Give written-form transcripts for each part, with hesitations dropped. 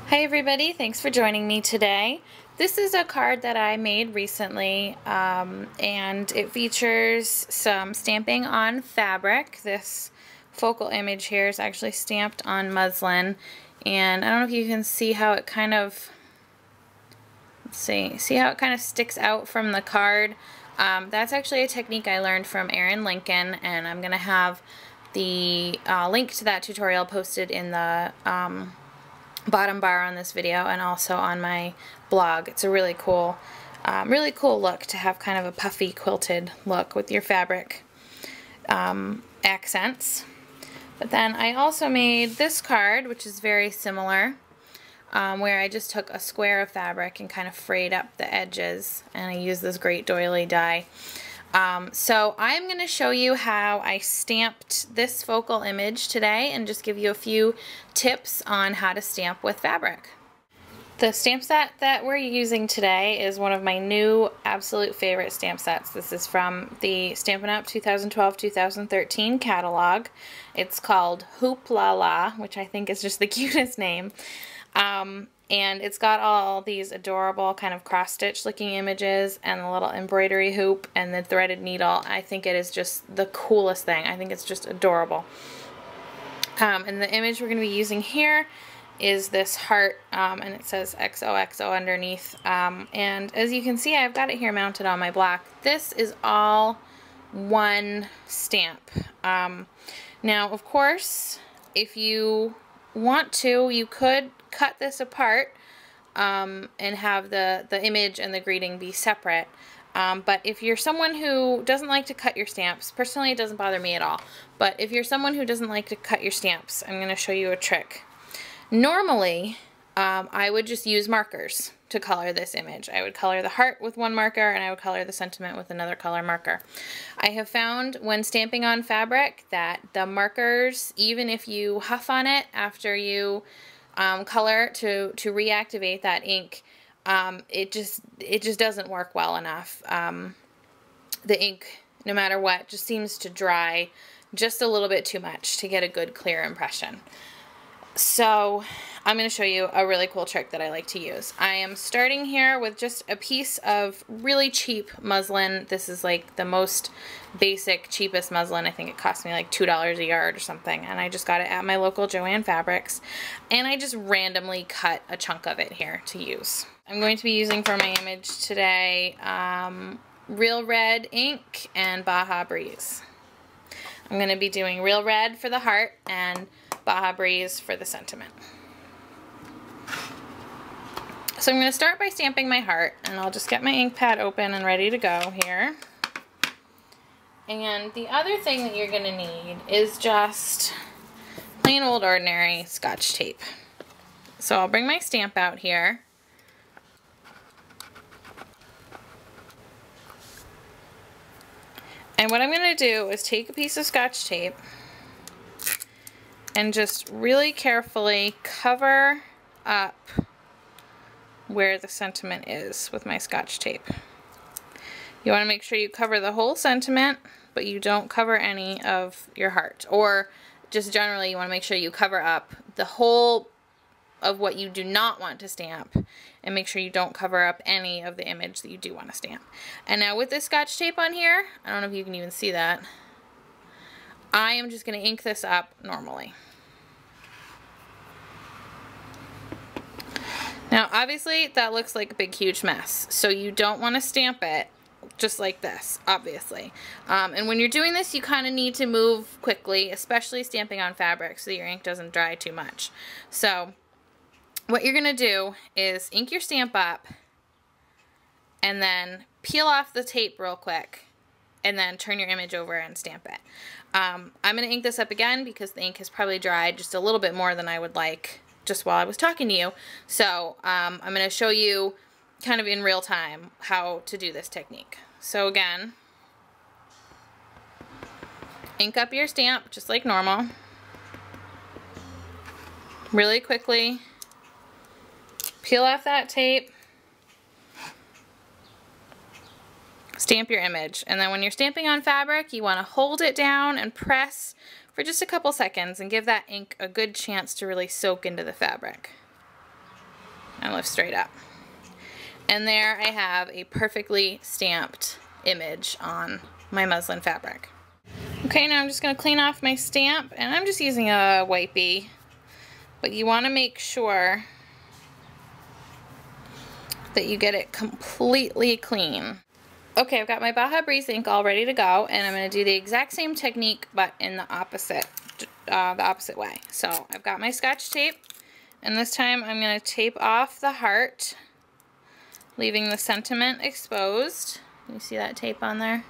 Hi everybody, thanks for joining me today. This is a card that I made recently and it features some stamping on fabric. This focal image here is actually stamped on muslin, and I don't know if you can see how it kind of, see how it kind of sticks out from the card. That's actually a technique I learned from Erin Lincoln, and I'm going to have the link to that tutorial posted in the bottom bar on this video and also on my blog. It's a really cool look to have kind of a puffy quilted look with your fabric accents. But then I also made this card, which is very similar, where I just took a square of fabric and kind of frayed up the edges, and I used this great doily die. So I'm going to show you how I stamped this focal image today and just give you a few tips on how to stamp with fabric. The stamp set that we're using today is one of my new absolute favorite stamp sets. This is from the Stampin' Up 2012-2013 catalog. It's called Hoop La La, which I think is just the cutest name. And it's got all these adorable kind of cross-stitch looking images and the little embroidery hoop and the threaded needle. I think it is just the coolest thing. I think it's just adorable. And the image we're going to be using here is this heart, and it says XOXO underneath. And as you can see, I've got it here mounted on my block. This is all one stamp. Now, of course, if you want to, you could cut this apart and have the image and the greeting be separate. But if you're someone who doesn't like to cut your stamps, personally it doesn't bother me at all, but if you're someone who doesn't like to cut your stamps, I'm going to show you a trick. Normally, I would just use markers to color this image. I would color the heart with one marker and I would color the sentiment with another color marker. I have found when stamping on fabric that the markers, even if you huff on it after you color to reactivate that ink, it just doesn't work well enough. The ink, no matter what, just seems to dry just a little bit too much to get a good clear impression. So I'm going to show you a really cool trick that I like to use. I am starting here with just a piece of really cheap muslin. This is like the most basic, cheapest muslin. I think it cost me like $2 a yard or something, and I just got it at my local Joann Fabrics, and I just randomly cut a chunk of it here to use. I'm going to be using for my image today Real Red ink and Baja Breeze. I'm going to be doing Real Red for the heart and Baja Breeze for the sentiment. So I'm going to start by stamping my heart, and I'll just get my ink pad open and ready to go here. And the other thing that you're going to need is just plain old ordinary Scotch tape. So I'll bring my stamp out here. And what I'm going to do is take a piece of Scotch tape and just really carefully cover up where the sentiment is with my Scotch tape. You want to make sure you cover the whole sentiment, but you don't cover any of your heart. Or just generally, you want to make sure you cover up the whole of what you do not want to stamp, and make sure you don't cover up any of the image that you do want to stamp. And now with this Scotch tape on here, I don't know if you can even see that, I am just going to ink this up normally. Now obviously that looks like a big huge mess, so you don't want to stamp it just like this, obviously. And when you're doing this, you kind of need to move quickly, especially stamping on fabric, so your ink doesn't dry too much. So what you're going to do is ink your stamp up and then peel off the tape real quick and then turn your image over and stamp it. I'm going to ink this up again because the ink has probably dried just a little bit more than I would like just while I was talking to you. So I'm going to show you kind of in real time how to do this technique. So again, ink up your stamp just like normal. Really quickly. Peel off that tape. Stamp your image. And then when you're stamping on fabric, you want to hold it down and press for just a couple seconds and give that ink a good chance to really soak into the fabric. and lift straight up. And there I have a perfectly stamped image on my muslin fabric. Okay, now I'm just going to clean off my stamp, and I'm just using a wipey, but you want to make sure that you get it completely clean. Okay, I've got my Baja Breeze ink all ready to go, and I'm going to do the exact same technique but in the opposite way. So I've got my Scotch tape, and this time I'm going to tape off the heart, leaving the sentiment exposed. You see that tape on there?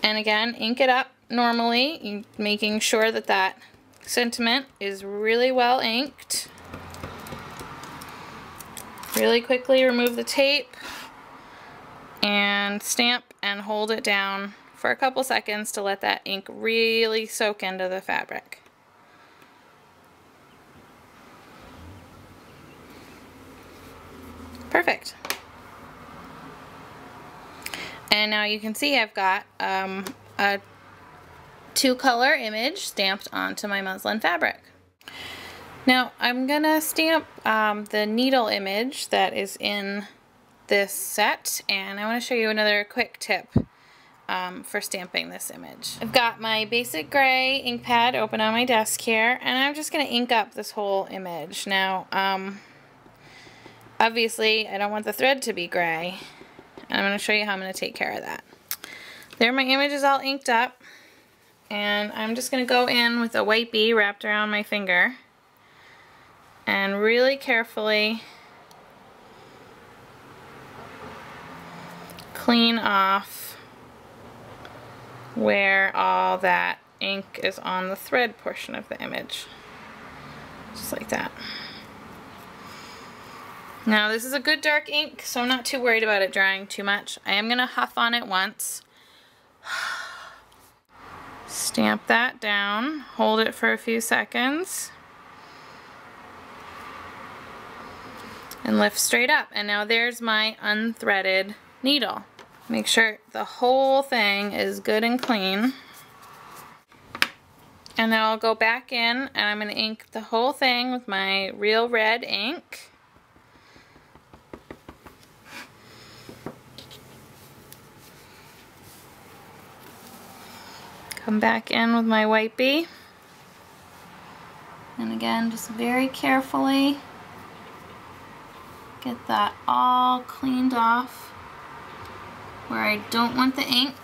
And again, ink it up normally, making sure that that sentiment is really well inked. Really quickly remove the tape and stamp and hold it down for a couple seconds to let that ink really soak into the fabric. Perfect. And now you can see I've got a two-color image stamped onto my muslin fabric. Now I'm gonna stamp the needle image that is in this set, and I want to show you another quick tip for stamping this image. I've got my basic gray ink pad open on my desk here, and I'm just gonna ink up this whole image. Now obviously I don't want the thread to be gray, and I'm gonna show you how I'm gonna take care of that. There, my image is all inked up, and I'm just gonna go in with a wipey wrapped around my finger and really carefully clean off where all that ink is on the thread portion of the image. Just like that. Now this is a good dark ink, so I'm not too worried about it drying too much. I am going to huff on it once. Stamp that down, hold it for a few seconds, and lift straight up. And now there's my unthreaded needle. Make sure the whole thing is good and clean. And now I'll go back in and I'm going to ink the whole thing with my real red ink. Come back in with my wipey. And again, just very carefully get that all cleaned off where I don't want the ink.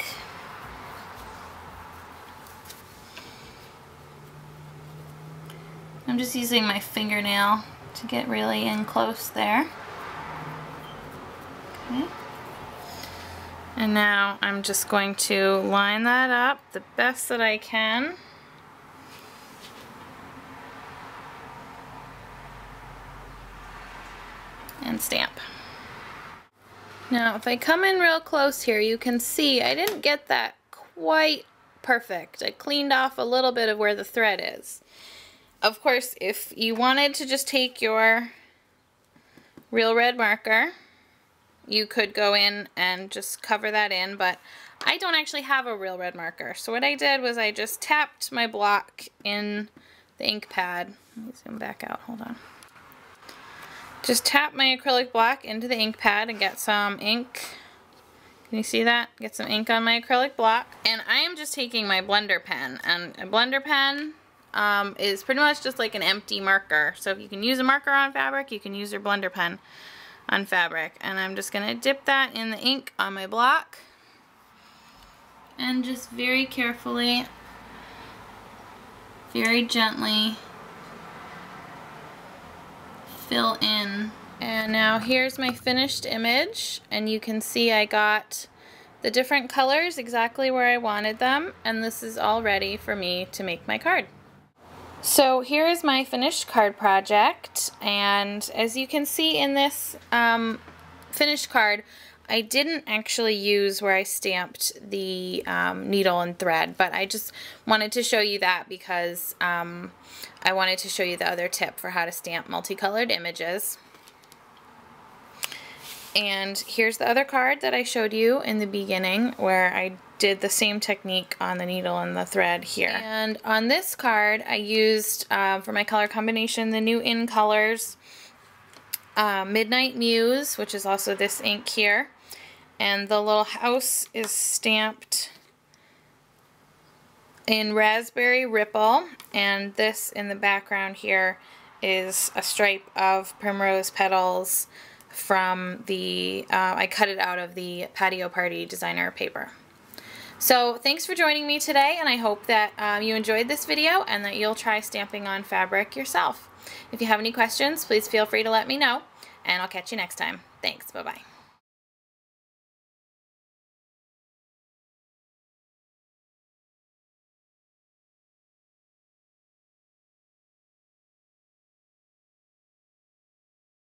I'm just using my fingernail to get really in close there. Okay. And now I'm just going to line that up the best that I can. And stamp. Now if I come in real close here, you can see I didn't get that quite perfect. I cleaned off a little bit of where the thread is. Of course, if you wanted to just take your real red marker, you could go in and just cover that in, but I don't actually have a real red marker. So what I did was I just tapped my block in the ink pad. Let me zoom back out, hold on. Just tap my acrylic block into the ink pad and get some ink. Can you see that? Get some ink on my acrylic block. And I am just taking my blender pen, and a blender pen is pretty much just like an empty marker. So if you can use a marker on fabric, you can use your blender pen on fabric. And I'm just gonna dip that in the ink on my block and just very carefully, very gently fill in. And now here's my finished image, and you can see I got the different colors exactly where I wanted them, and this is all ready for me to make my card. So here is my finished card project, and as you can see in this finished card, I didn't actually use where I stamped the needle and thread, but I just wanted to show you that because I wanted to show you the other tip for how to stamp multicolored images. And here's the other card that I showed you in the beginning where I did the same technique on the needle and the thread here. And on this card, I used, for my color combination, the new In Colors Midnight Muse, which is also this ink here. And the little house is stamped in Raspberry Ripple, and this in the background here is a stripe of primrose petals from the, I cut it out of the Patio Party designer paper. So thanks for joining me today, and I hope that you enjoyed this video and that you'll try stamping on fabric yourself. If you have any questions, please feel free to let me know, and I'll catch you next time. Thanks, bye-bye.